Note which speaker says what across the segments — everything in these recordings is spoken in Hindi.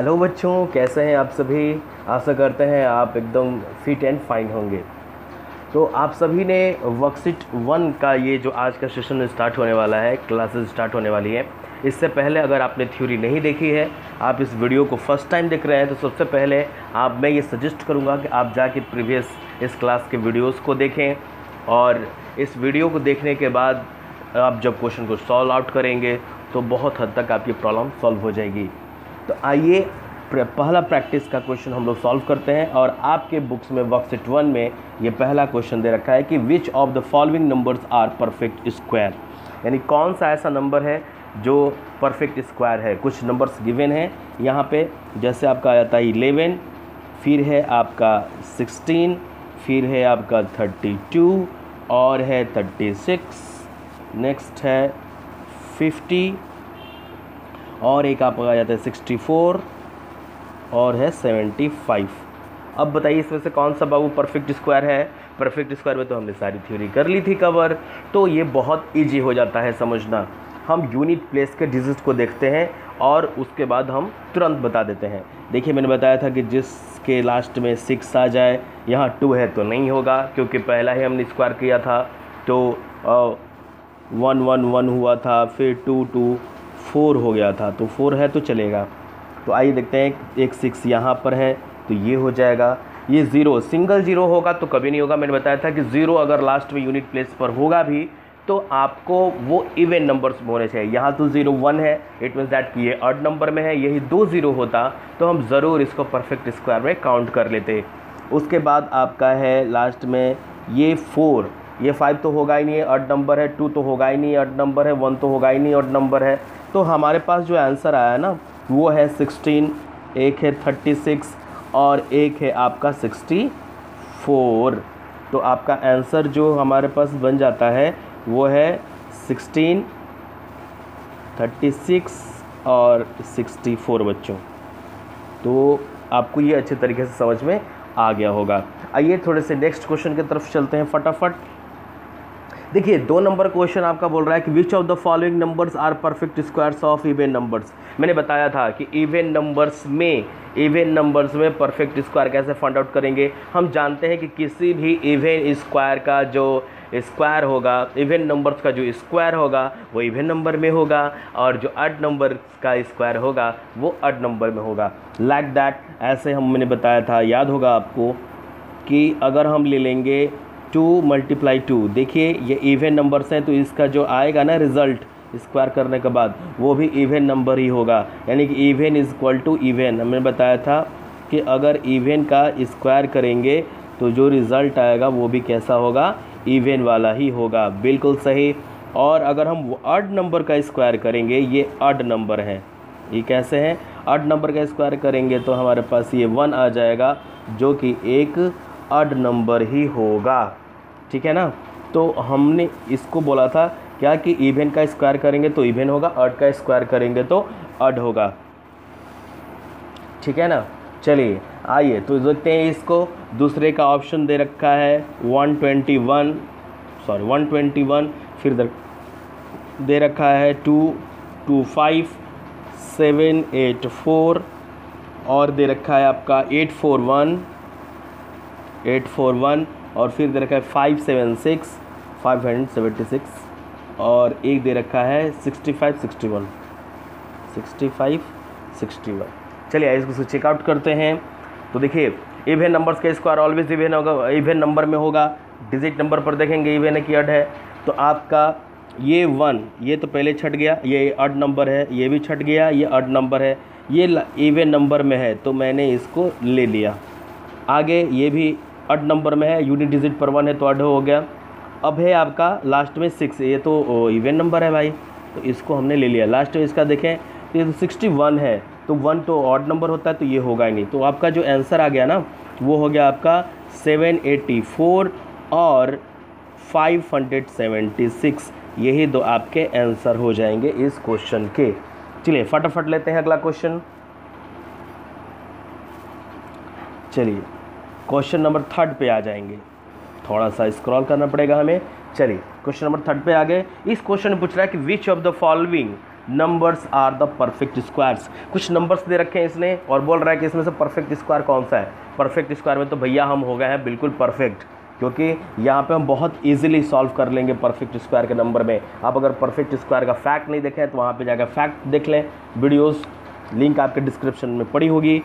Speaker 1: हेलो बच्चों, कैसे हैं आप सभी। आशा करते हैं आप एकदम फिट एंड फाइन होंगे। तो आप सभी ने वर्कशीट 1 का ये जो आज का सेशन स्टार्ट होने वाला है, क्लासेस स्टार्ट होने वाली है। इससे पहले अगर आपने थ्योरी नहीं देखी है, आप इस वीडियो को फर्स्ट टाइम देख रहे हैं, तो सबसे पहले मैं ये सजेस्ट करूँगा कि आप जाके प्रीवियस इस क्लास के वीडियोज़ को देखें, और इस वीडियो को देखने के बाद आप जब क्वेश्चन को सॉल्व आउट करेंगे तो बहुत हद तक आपकी प्रॉब्लम सॉल्व हो जाएगी। तो आइए पहला प्रैक्टिस का क्वेश्चन हम लोग सॉल्व करते हैं। और आपके बुक्स में वर्कशीट 1 में ये पहला क्वेश्चन दे रखा है कि which of the following numbers are perfect square, यानी कौन सा ऐसा नंबर है जो परफेक्ट स्क्वायर है। कुछ नंबर्स गिवन हैं यहाँ पे, जैसे आपका आ जाता है 11, फिर है आपका 16, फिर है आपका 32 और है 36, नेक्स्ट है 50 और एक आपका आ जाता है 64 और है 75। अब बताइए इसमें से कौन सा बाबू परफेक्ट स्क्वायर है। परफेक्ट स्क्वायर में तो हमने सारी थ्योरी कर ली थी कवर, तो ये बहुत इजी हो जाता है समझना। हम यूनिट प्लेस के डिजिट को देखते हैं और उसके बाद हम तुरंत बता देते हैं। देखिए मैंने बताया था कि जिसके लास्ट में 6 आ जाए, यहाँ 2 है तो नहीं होगा क्योंकि पहला ही हमने स्क्वायर किया था, तो 1 1 1 हुआ था, फिर 2 2 4 हो गया था, तो 4 है तो चलेगा। तो आइए देखते हैं, एक 6 यहाँ पर है तो ये हो जाएगा। ये 0 सिंगल 0 होगा तो कभी नहीं होगा। मैंने बताया था कि 0 अगर लास्ट में यूनिट प्लेस पर होगा भी तो आपको वो इवन नंबर्स होने चाहिए। यहाँ तो 0 1 है, इट मीन्स दैट कि ये ऑड नंबर में है। यही 2 0 होता तो हम ज़रूर इसको परफेक्ट स्क्वायर में काउंट कर लेते। उसके बाद आपका है लास्ट में ये 4, ये 5 तो होगा ही नहीं, ऑड नंबर है। 2 तो होगा ही नहीं, ऑड नंबर है। 1 तो होगा ही नहीं, ऑड नंबर है। तो हमारे पास जो आंसर आया ना वो है 16, एक है 36 और एक है आपका 64। तो आपका आंसर जो हमारे पास बन जाता है वो है 16, 36 और 64 बच्चों। तो आपको ये अच्छे तरीके से समझ में आ गया होगा। आइए थोड़े से नेक्स्ट क्वेश्चन की तरफ चलते हैं फटाफट। देखिए 2 नंबर क्वेश्चन आपका बोल रहा है कि which of the following numbers are perfect squares of even numbers. मैंने बताया था कि इवन नंबर्स में परफेक्ट स्क्वायर कैसे फाइंड आउट करेंगे। हम जानते हैं कि किसी भी इवन स्क्वायर का जो स्क्वायर होगा, इवन नंबर्स का जो स्क्वायर होगा वो इवन नंबर में होगा, और जो ऑड नंबर का स्क्वायर होगा वो ऑड नंबर में होगा। लाइक दैट, ऐसे मैंने बताया था, याद होगा आपको, कि अगर हम ले लेंगे 2 × 2, देखिए ये इवन नंबर्स हैं तो इसका जो आएगा ना रिज़ल्ट स्क्वायर करने के बाद वो भी इवन नंबर ही होगा, यानी कि even is equal to even. हमने बताया था कि अगर इवन का स्क्वायर करेंगे तो जो रिज़ल्ट आएगा वो भी कैसा होगा, इवन वाला ही होगा। बिल्कुल सही। और अगर हम ऑड नंबर का स्क्वायर करेंगे, ये ऑड नंबर है, ये कैसे हैं, ऑड नंबर का स्क्वायर करेंगे तो हमारे पास ये 1 आ जाएगा जो कि एक ऑड नंबर ही होगा। ठीक है ना। तो हमने इसको बोला था क्या कि इवन का स्क्वायर करेंगे तो इवन होगा, ऑड का स्क्वायर करेंगे तो ऑड होगा। ठीक है ना। चलिए आइए तो देखते हैं इसको। दूसरे का ऑप्शन दे रखा है 121, फिर दे रखा है 225, 784 और दे रखा है आपका 841 और फिर दे रखा है 576 और एक दे रखा है 65, 61। चलिए इसको चेकआउट करते हैं। तो देखिए इवन नंबर्स का स्क्वायर ऑलवेज इवन होगा, इवन नंबर में होगा। डिजिट नंबर पर देखेंगे इवन है कि ऑड है। तो आपका ये 1, ये तो पहले छट गया, ये ऑड नंबर है, ये भी छट गया, ये ऑड नंबर है, ये इवन नंबर में है तो मैंने इसको ले लिया। आगे ये भी ऑड नंबर में है, यूनिट डिजिट पर 1 है तो ऑड हो गया। अब है आपका लास्ट में 6, ये तो इवन नंबर है भाई, तो इसको हमने ले लिया। लास्ट में इसका देखें तो ये तो 61 है, तो 1 तो ऑड नंबर होता है तो ये होगा ही नहीं। तो आपका जो आंसर आ गया ना वो हो गया आपका 784 और 576। यही 2 आपके आंसर हो जाएंगे इस क्वेश्चन के। चलिए फटाफट लेते हैं अगला क्वेश्चन। चलिए क्वेश्चन नंबर 3 पे आ जाएंगे, थोड़ा सा स्क्रॉल करना पड़ेगा हमें। चलिए क्वेश्चन नंबर 3 पे आ गए। इस क्वेश्चन में पूछ रहा है कि which of the following numbers are the perfect squares. कुछ नंबर्स दे रखे हैं इसने और बोल रहा है कि इसमें से परफेक्ट स्क्वायर कौन सा है। परफेक्ट स्क्वायर में तो भैया हम हो गए हैं बिल्कुल परफेक्ट, क्योंकि यहाँ पे हम बहुत इजीली सॉल्व कर लेंगे परफेक्ट स्क्वायर के नंबर में। आप अगर परफेक्ट स्क्वायर का फैक्ट नहीं देखें तो वहाँ पे जाकर फैक्ट देख लें, वीडियोस लिंक आपके डिस्क्रिप्शन में पड़ी होगी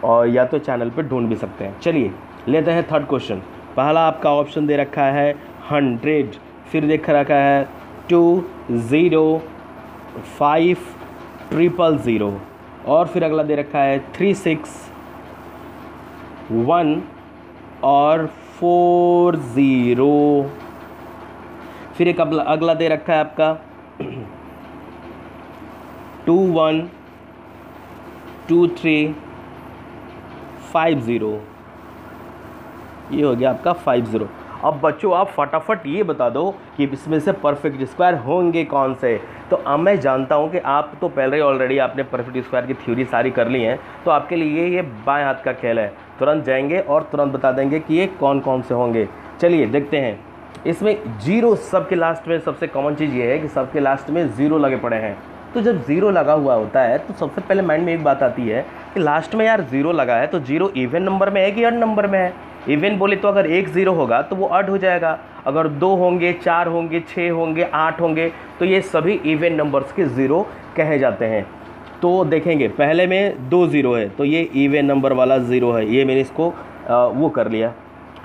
Speaker 1: और या तो चैनल पे ढूंढ भी सकते हैं। चलिए लेते हैं थर्ड क्वेश्चन। पहला आपका ऑप्शन दे रखा है 100, फिर देख रखा है 20500 और फिर अगला दे रखा है 361 और 40। फिर एक अगला दे रखा है आपका 212350। ये हो गया आपका 50। अब बच्चों आप फटाफट ये बता दो कि इसमें से परफेक्ट स्क्वायर होंगे कौन से। तो अब मैं जानता हूँ कि आप तो पहले ऑलरेडी आपने परफेक्ट स्क्वायर की थ्योरी सारी कर ली हैं, तो आपके लिए ये बाएं हाथ का खेल है। तुरंत जाएंगे और तुरंत बता देंगे कि ये कौन कौन से होंगे। चलिए देखते हैं। इसमें जीरो सबके लास्ट में, सबसे कॉमन चीज़ ये है कि सबके लास्ट में ज़ीरो लगे पड़े हैं। तो जब ज़ीरो लगा हुआ होता है तो सबसे पहले माइंड में एक बात आती है कि लास्ट में यार ज़ीरो लगा है तो जीरो इवन नंबर में है कि ऑड नंबर में है। इवन बोले तो अगर एक ज़ीरो होगा तो वो ऑड हो जाएगा, अगर 2 होंगे, 4 होंगे, 6 होंगे, 8 होंगे तो ये सभी इवन नंबर्स के ज़ीरो कहे जाते हैं। तो देखेंगे पहले में 2 ज़ीरो है तो ये इवन नंबर वाला ज़ीरो है, ये मैंने इसको वो कर लिया।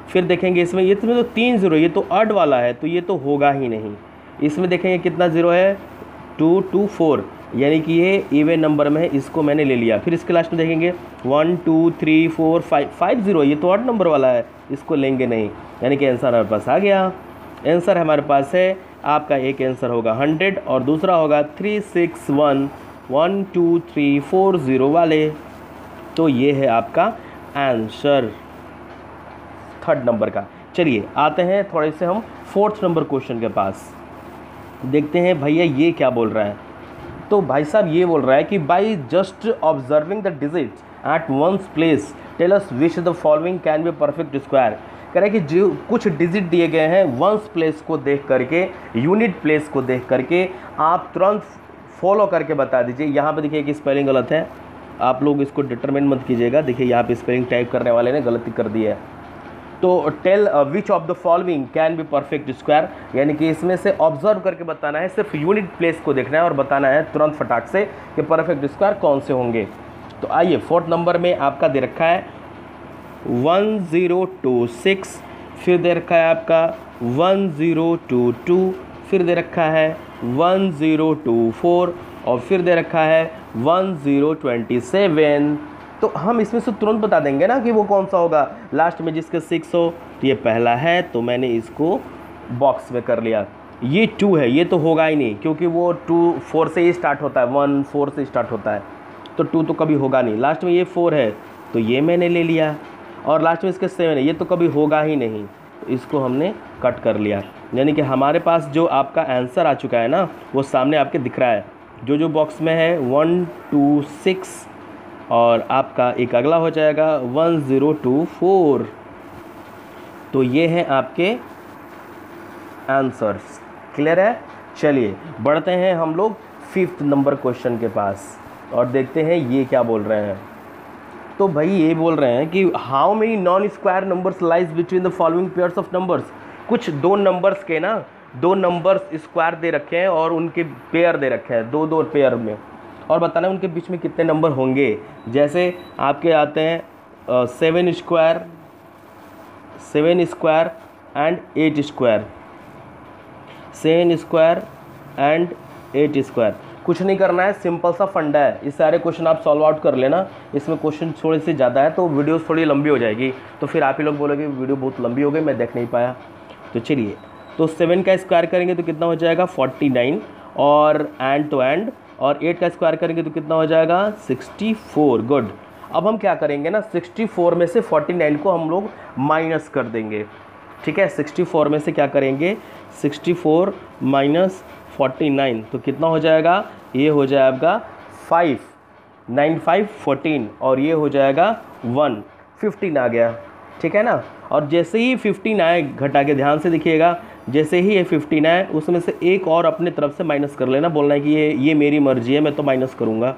Speaker 1: फिर देखेंगे इसमें ये तो 3 ज़ीरो, ये तो ऑड वाला है तो ये तो होगा ही नहीं। इसमें देखेंगे कितना ज़ीरो है 2 2 4, यानी कि ये इवन नंबर में है, इसको मैंने ले लिया। फिर इसके लास्ट में देखेंगे 1 2 3 4 5 ज़ीरो, ये तो ऑड नंबर वाला है, इसको लेंगे नहीं, यानी कि आंसर हमारे पास आ गया। आंसर हमारे पास है आपका, एक आंसर होगा 100 और दूसरा होगा 361 1 2 3 4 0 वाले। तो ये है आपका आंसर थर्ड नंबर का। चलिए आते हैं थोड़े से हम फोर्थ नंबर क्वेश्चन के पास। देखते हैं भैया ये क्या बोल रहा है। तो भाई साहब ये बोल रहा है कि by just observing the digits at ones place tell us which the following can be perfect square. कह रहा है कि जो कुछ डिजिट दिए गए हैं वंस प्लेस को देख करके, यूनिट प्लेस को देख करके आप तुरंत फॉलो करके बता दीजिए। यहाँ पे देखिए कि स्पेलिंग गलत है, आप लोग इसको डिटरमिन मत कीजिएगा। देखिए यहाँ पे स्पेलिंग टाइप करने वाले ने गलती कर दी है। तो tell which of the following can be perfect square, यानी कि इसमें से ऑब्जर्व करके बताना है, सिर्फ यूनिट प्लेस को देखना है और बताना है तुरंत फटाक से कि परफेक्ट स्क्वायर कौन से होंगे। तो आइए फोर्थ नंबर में आपका दे रखा है 1026, फिर दे रखा है आपका 1022, फिर दे रखा है 1024 और फिर दे रखा है 1027। तो हम इसमें से तुरंत बता देंगे ना कि वो कौन सा होगा। लास्ट में जिसके 6 हो तो ये पहला है, तो मैंने इसको बॉक्स में कर लिया। ये 2 है, ये तो होगा ही नहीं क्योंकि वो 2 4 से ही स्टार्ट होता है, 1 4 से स्टार्ट होता है, तो 2 तो कभी होगा नहीं। लास्ट में ये 4 है तो ये मैंने ले लिया, और लास्ट में इसके 7 है, ये तो कभी होगा ही नहीं, तो इसको हमने कट कर लिया। यानी कि हमारे पास जो आपका आंसर आ चुका है ना वो सामने आपके दिख रहा है, जो बॉक्स में है 1 2 6 और आपका एक अगला हो जाएगा 1024। तो ये हैं आपके आंसर्स। क्लियर है। चलिए बढ़ते हैं हम लोग 5th नंबर क्वेश्चन के पास और देखते हैं ये क्या बोल रहे हैं। तो भाई ये बोल रहे हैं कि how many non square numbers lies between the following pairs of numbers. कुछ 2 नंबर्स के ना 2 नंबर्स स्क्वायर दे रखे हैं और उनके पेयर दे रखे हैं, 2 पेयर में, और बताना है उनके बीच में कितने नंबर होंगे। जैसे आपके आते हैं 7 square and 8 square, 7 square and 8 square. कुछ नहीं करना है, सिंपल सा फंडा है। ये सारे क्वेश्चन आप सॉल्व आउट कर लेना। इसमें क्वेश्चन थोड़े से ज़्यादा है तो वीडियो थोड़ी लंबी हो जाएगी, तो फिर आप ही लोग बोलोगे वीडियो बहुत लंबी हो गई, मैं देख नहीं पाया। तो चलिए, तो 7 का स्क्वायर करेंगे तो कितना हो जाएगा 49, और एंड टू एंड, और 8 का स्क्वायर करेंगे तो कितना हो जाएगा 64। गुड। अब हम क्या करेंगे ना, 64 में से 49 को हम लोग माइनस कर देंगे। ठीक है, 64 में से क्या करेंगे 64 माइनस 49, तो कितना हो जाएगा, ये हो जाएगा 5 9 5 14 और ये हो जाएगा 1 15 आ गया। ठीक है ना। और जैसे ही 15 आए, घटा के ध्यान से देखिएगा, जैसे ही ये 15 आए उसमें से एक और अपने तरफ से माइनस कर लेना, बोलना है कि ये मेरी मर्जी है, मैं तो माइनस करूँगा,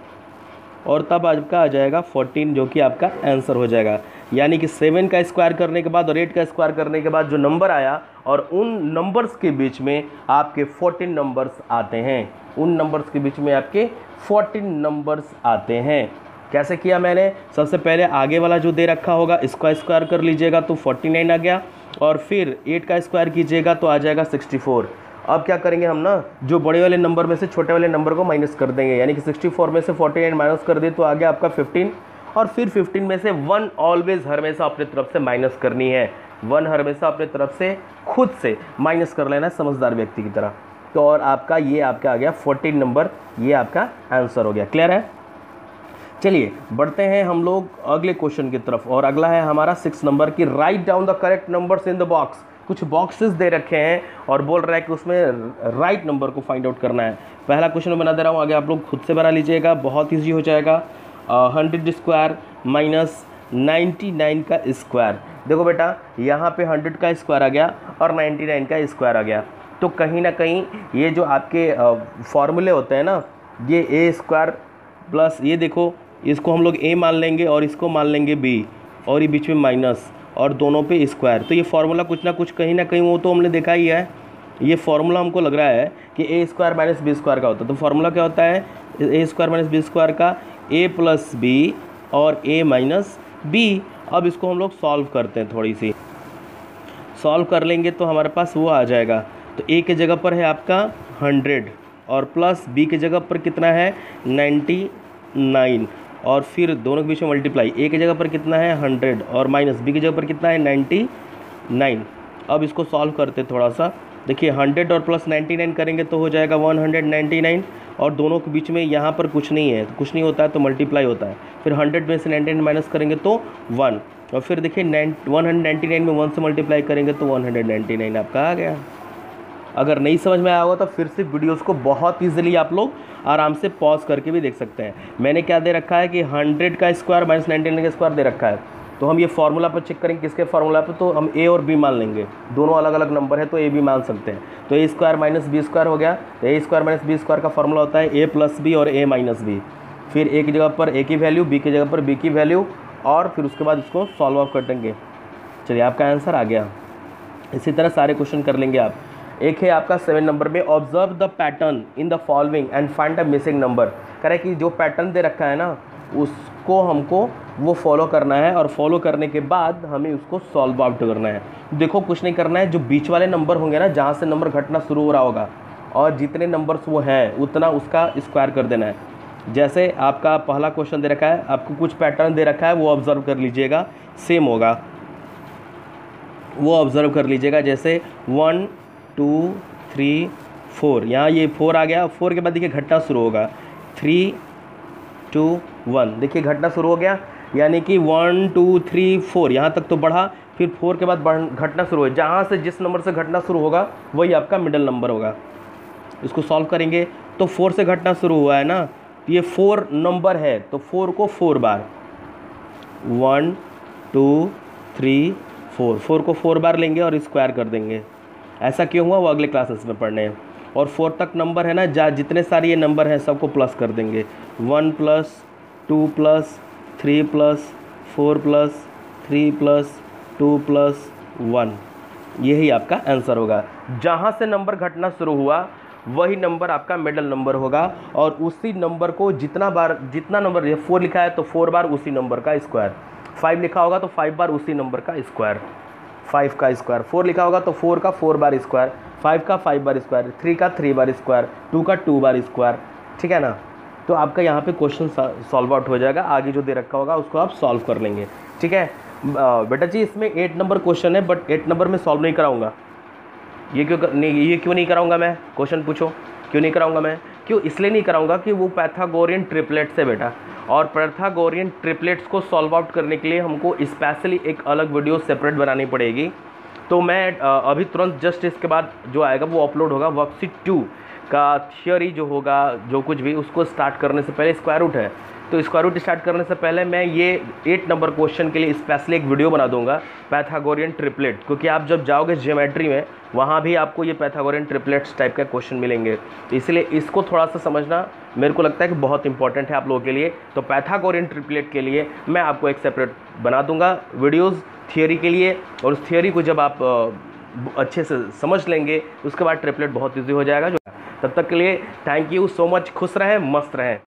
Speaker 1: और तब आपका आ जाएगा 14, जो कि आपका आंसर हो जाएगा। यानी कि 7 का स्क्वायर करने के बाद और 8 का स्क्वायर करने के बाद जो नंबर आया, और उन नंबर्स के बीच में आपके 14 नंबर्स आते हैं, उन नंबर्स के बीच में आपके 14 नंबर्स आते हैं। कैसे किया मैंने? सबसे पहले आगे वाला जो दे रखा होगा इसका स्क्वायर कर लीजिएगा तो 49 आ गया, और फिर 8 का स्क्वायर कीजिएगा तो आ जाएगा 64। अब क्या करेंगे हम ना, जो बड़े वाले नंबर में से छोटे वाले नंबर को माइनस कर देंगे, यानी कि 64 में से 49 माइनस कर दे तो आ गया आपका 15, और फिर 15 में से 1 ऑलवेज हमेशा अपने तरफ से माइनस करनी है, 1 हमेशा अपने तरफ से खुद से माइनस कर लेना है समझदार व्यक्ति की तरह। तो और आपका ये आपका आ गया 14 नंबर, ये आपका आंसर हो गया। क्लियर है? चलिए बढ़ते हैं हम लोग अगले क्वेश्चन की तरफ, और अगला है हमारा 6 नंबर की, write down the correct numbers in the box. कुछ बॉक्सेस दे रखे हैं और बोल रहा है कि उसमें राइट नंबर को फाइंड आउट करना है। पहला क्वेश्चन मैं बना दे रहा हूँ, आगे आप लोग खुद से बना लीजिएगा, बहुत ईजी हो जाएगा। 100 स्क्वायर माइनस 99 का स्क्वायर। देखो बेटा, यहाँ पे 100 का स्क्वायर आ गया और 99 का स्क्वायर आ गया, तो कहीं ना कहीं ये जो आपके फॉर्मूले होते हैं ना, ये ए स्क्वायर प्लस, ये देखो इसको हम लोग ए मान लेंगे और इसको मान लेंगे बी, और ये बीच में माइनस और दोनों पे स्क्वायर, तो ये फार्मूला कुछ ना कुछ कहीं ना कहीं वो तो हमने देखा ही है। ये फार्मूला हमको लग रहा है कि ए स्क्वायर माइनस बी स्क्वायर का होता है। तो फार्मूला क्या होता है? ए स्क्वायर माइनस बी स्क्वायर का ए प्लस बी और ए माइनस बी। अब इसको हम लोग सॉल्व करते हैं, थोड़ी सी सॉल्व कर लेंगे तो हमारे पास वो आ जाएगा। तो ए के जगह पर है आपका 100 और प्लस बी के जगह पर कितना है 99, और फिर दोनों के बीच में मल्टीप्लाई, ए की जगह पर कितना है 100 और माइनस बी की जगह पर कितना है 99। अब इसको सॉल्व करते थोड़ा सा, देखिए 100 और प्लस 99 करेंगे तो हो जाएगा 199, और दोनों के बीच में यहाँ पर कुछ नहीं है, तो कुछ नहीं होता है तो मल्टीप्लाई होता है। फिर 100 में से 99 माइनस करेंगे तो 1, और फिर देखिए 199 में 1 से मल्टीप्लाई करेंगे तो 199 आपका आ गया। अगर नहीं समझ में आया होगा तो फिर से वीडियोस को बहुत ईजिली आप लोग आराम से पॉज करके भी देख सकते हैं। मैंने क्या दे रखा है कि 100 का स्क्वायर माइनस 99 का स्क्वायर दे रखा है, तो हम ये फार्मूला पर चेक करेंगे किसके फार्मूला पर, तो हम ए और बी मान लेंगे, दोनों अलग अलग नंबर है तो ए बी मान सकते हैं। तो ए स्क्वायर माइनस बी स्क्वायर हो गया, तो ए स्क्वायर माइनस बी स्क्वायर का फार्मूला होता है ए प्लस बी और ए माइनस बी। फिर ए की जगह पर ए की वैल्यू, बी की जगह पर बी की वैल्यू, और फिर उसके बाद इसको सॉल्व आउट कर देंगे। चलिए आपका आंसर आ गया। इसी तरह सारे क्वेश्चन कर लेंगे आप। एक है आपका 7 नंबर में, observe the pattern in the following and find the missing number. कह रहा है कि जो पैटर्न दे रखा है ना उसको हमको वो फॉलो करना है, और फॉलो करने के बाद हमें उसको सॉल्व आउट करना है। देखो कुछ नहीं करना है, जो बीच वाले नंबर होंगे ना, जहाँ से नंबर घटना शुरू हो रहा होगा, और जितने नंबर्स वो हैं उतना उसका स्क्वायर कर देना है। जैसे आपका पहला क्वेश्चन दे रखा है, आपको कुछ पैटर्न दे रखा है वो ऑब्जर्व कर लीजिएगा, सेम होगा वो ऑब्जर्व कर लीजिएगा। जैसे 1 2 3 4, यहाँ ये 4 आ गया, 4 के बाद देखिए घटना शुरू होगा 3 2 1, देखिए घटना शुरू हो गया, यानी कि 1 2 3 4 यहाँ तक तो बढ़ा, फिर 4 के बाद घटना शुरू हो, जहाँ से जिस नंबर से घटना शुरू होगा वही आपका मिडल नंबर होगा। इसको सॉल्व करेंगे तो 4 से घटना शुरू हुआ है ना, ये 4 नंबर है तो 4 को 4 बार, 1 2 3 4, 4 को 4 बार लेंगे और स्क्वायर कर देंगे। ऐसा क्यों हुआ वो अगले क्लासेस में पढ़ने हैं। और 4 तक नंबर है ना, जितने सारे ये नंबर हैं सबको प्लस कर देंगे, 1 plus 2 plus 3 plus 4 plus 3 plus 2 plus 1, यही आपका आंसर होगा। जहाँ से नंबर घटना शुरू हुआ वही नंबर आपका मिडल नंबर होगा, और उसी नंबर को जितना नंबर 4 लिखा है तो 4 बार उसी नंबर का स्क्वायर, 5 लिखा होगा तो 5 बार उसी नंबर का स्क्वायर, 5 का स्क्वायर, 4 लिखा होगा तो 4 का 4 बार स्क्वायर, 5 का 5 बार स्क्वायर, 3 का 3 बार स्क्वायर, 2 का 2 बार स्क्वायर, ठीक है ना। तो आपका यहाँ पे क्वेश्चन सॉल्व आउट हो जाएगा, आगे जो दे रखा होगा उसको आप सॉल्व कर लेंगे, ठीक है। बेटा जी इसमें 8 नंबर क्वेश्चन है, बट 8 नंबर में सॉल्व नहीं कराऊंगा। ये क्यों नहीं कराऊंगा मैं? क्वेश्चन पूछो क्यों नहीं कराऊंगा मैं? क्यों? इसलिए नहीं कराऊंगा कि वो पैथागोरियन ट्रिपलेट्स है बेटा, और पैथागोरियन ट्रिपलेट्स को सॉल्व आउट करने के लिए हमको स्पेशली एक अलग वीडियो सेपरेट बनानी पड़ेगी। तो मैं अभी तुरंत जस्ट इसके बाद जो आएगा वो अपलोड होगा वर्कशीट 2 का थियोरी जो होगा, जो कुछ भी, उसको स्टार्ट करने से पहले स्क्वायर रूट है, तो स्क्वायर रूट स्टार्ट करने से पहले मैं ये 8 नंबर क्वेश्चन के लिए स्पेशली एक वीडियो बना दूंगा, पैथागोरियन ट्रिपलेट, क्योंकि आप जब जाओगे ज्योमेट्री में वहाँ भी आपको ये पैथागोरियन ट्रिपलेट्स टाइप का क्वेश्चन मिलेंगे, तो इसलिए इसको थोड़ा सा समझना मेरे को लगता है कि बहुत इंपॉर्टेंट है आप लोगों के लिए। तो पैथागोरियन ट्रिपलेट के लिए मैं आपको एक सेपरेट बना दूंगा वीडियोज़ थियोरी के लिए, और उस थियोरी को जब आप अच्छे से समझ लेंगे उसके बाद ट्रिपलेट बहुत ईजी हो जाएगा। जो तब तक के लिए थैंक यू सो मच, खुश रहें, मस्त रहें।